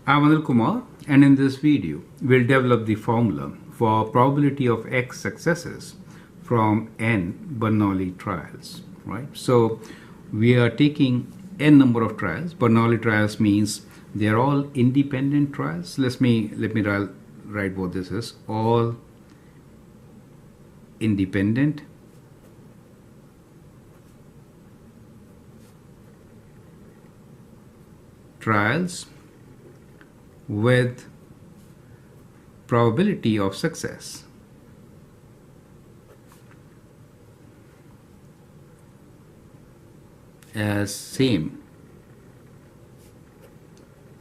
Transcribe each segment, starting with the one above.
I'm Anil Kumar, and in this video we'll develop the formula for probability of X successes from n Bernoulli trials, right? So we are taking n number of trials. Bernoulli trials means they are all independent trials. Let me write what this is. All independent trials with probability of success as same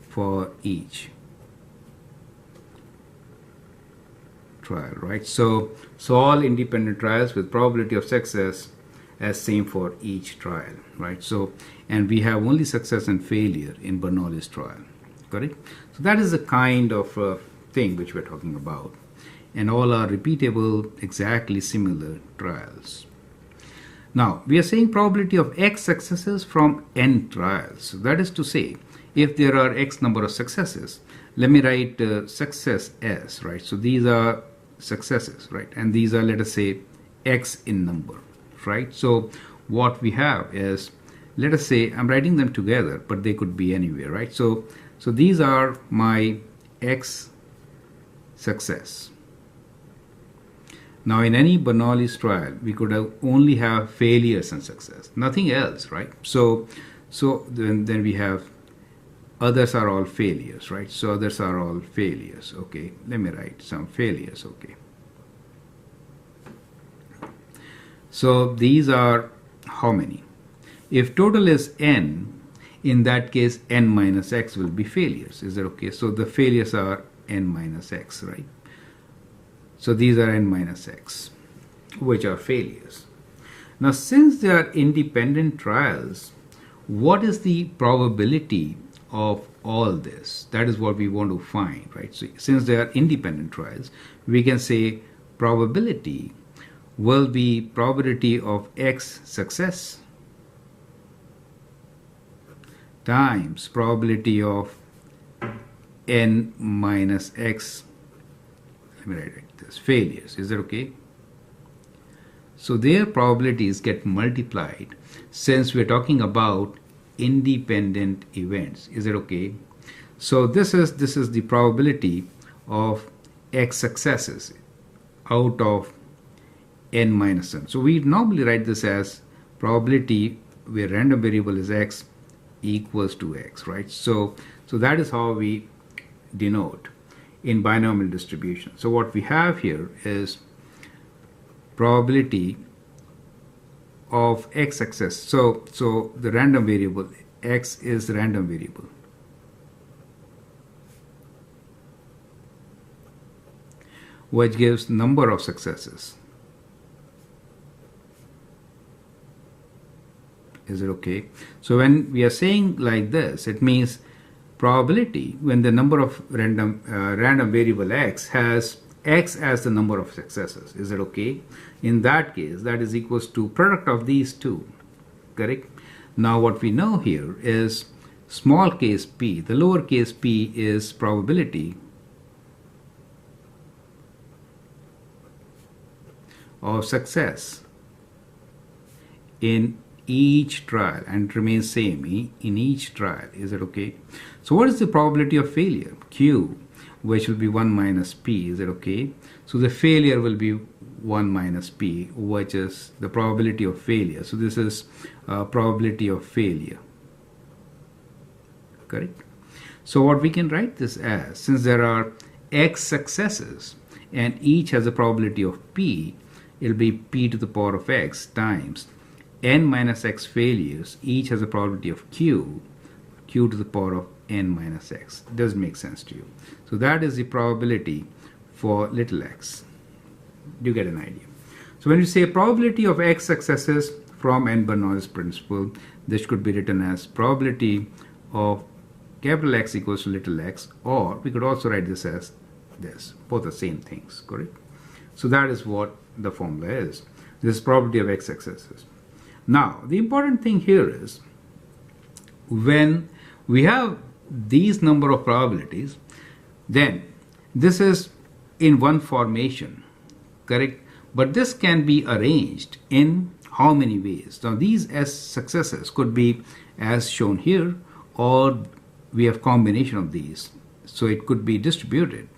for each trial, right? So all independent trials with probability of success as same for each trial, right? So, and we have only success and failure in Bernoulli's trial, correct? So that is the kind of thing which we're talking about, and all are repeatable, exactly similar trials. Now we are saying probability of X successes from n trials. So that is to say, if there are X number of successes, let me write success S, right? So these are successes, right? And these are, let us say, X in number, right? So what we have is, let us say, I'm writing them together, but they could be anywhere, right? So these are my X success. Now in any Bernoulli's trial, we could only have failures and success, nothing else, right? So then we have others are all failures, right? So others are all failures. Okay, let me write some failures. Okay, so these are how many? If total is n, in that case n minus x will be failures. Is that okay? So the failures are n minus x, right? So these are n minus x, which are failures. Now since they are independent trials, what is the probability of all this? That is what we want to find, right? So since they are independent trials, we can say probability will be probability of X success times probability of n minus x, let me write it like this, failures. Is that okay? So their probabilities get multiplied since we're talking about independent events. Is it okay? So this is the probability of X successes out of n minus n. So we normally write this as probability where random variable is x equals to x, right? So that is how we denote in binomial distribution. So what we have here is probability of X success. So the random variable x is the random variable, which gives number of successes. Is it okay? So when we are saying like this, it means probability when the number of random variable x has x as the number of successes. Is it okay? In that case, that is equals to product of these two, correct? Now what we know here is small case p, the lowercase p is probability of success in each trial, and remains same in each trial. Is it okay? So what is the probability of failure? Q, which will be 1 minus p. Is it okay? So the failure will be 1 minus p, which is the probability of failure. So this is probability of failure, correct? So what we can write this as, since there are X successes and each has a probability of p, it will be p to the power of x times n minus x failures, each has a probability of q to the power of n minus x. Does make sense to you? So that is the probability for little x. Do you get an idea? So when you say probability of X successes from n Bernoulli's principle, this could be written as probability of capital X equals to little x, or we could also write this as this. Both the same things, correct? So that is what the formula is. This is probability of X successes. Now, the important thing here is when we have these number of probabilities, then this is in one formation, correct? But this can be arranged in how many ways? Now these S successes could be as shown here, or we have combination of these. So it could be distributed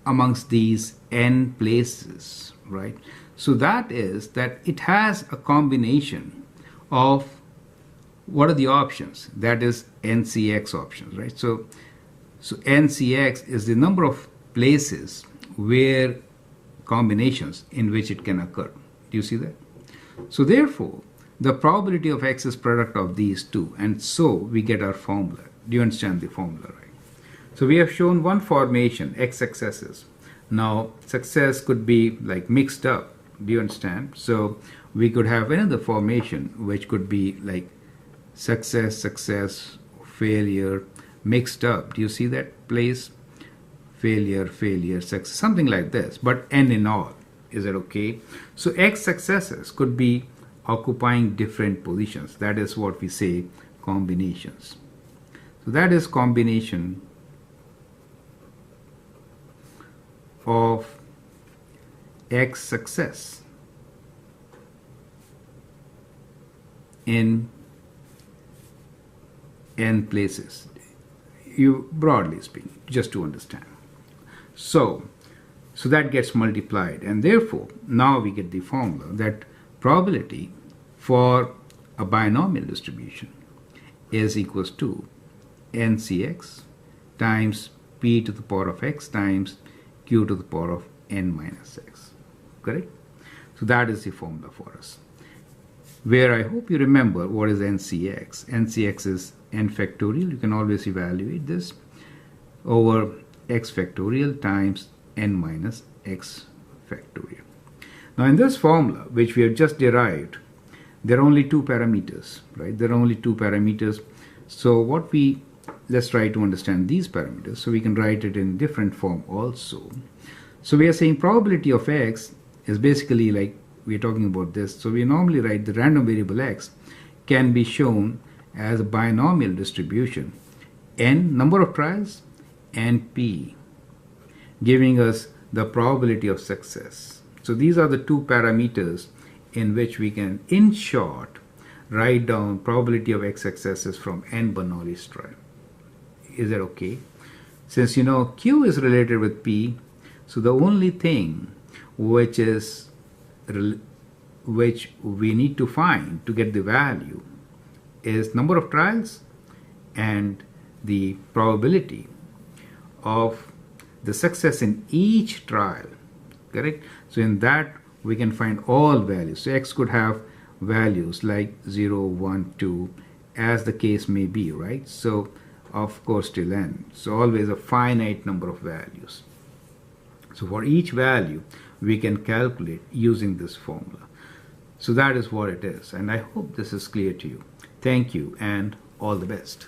amongst these n places, right? So that is that it has a combination of what are the options? That is NCX options, right? So NCX is the number of places where combinations in which it can occur. Do you see that? So therefore, the probability of X is product of these two, and so we get our formula. Do you understand the formula, right? So we have shown one formation, X successes. Now success could be like mixed up. Do you understand? So we could have another formation which could be like success, success, failure, mixed up. Do you see that place? Failure, failure, success, something like this, but n in all. Is it okay? So X successes could be occupying different positions. That is what we say combinations. So that is combination of X success in n places. You broadly speaking, just to understand. So that gets multiplied, and therefore now we get the formula that probability for a binomial distribution is equals to NCX times p to the power of x times q to the power of n minus x. Correct? So that is the formula for us. Where I hope you remember what is NCX. NCX is n factorial. You can always evaluate this over x factorial times n minus x factorial. Now in this formula, which we have just derived, there are only two parameters, right? There are only two parameters. So let's try to understand these parameters. So we can write it in different form also. So we are saying probability of x is basically like we're talking about this. So we normally write the random variable x can be shown as a binomial distribution, n number of trials and p, giving us the probability of success. So these are the two parameters in which we can, in short, write down probability of x successes from n Bernoulli's trial. Is that okay? Since you know q is related with p, so the only thing which we need to find to get the value is number of trials and the probability of the success in each trial, correct? So in that we can find all values. So x could have values like 0, 1, 2, as the case may be, right? So of course till n. So always a finite number of values. So for each value we can calculate using this formula. So that is what it is, and I hope this is clear to you. Thank you and all the best.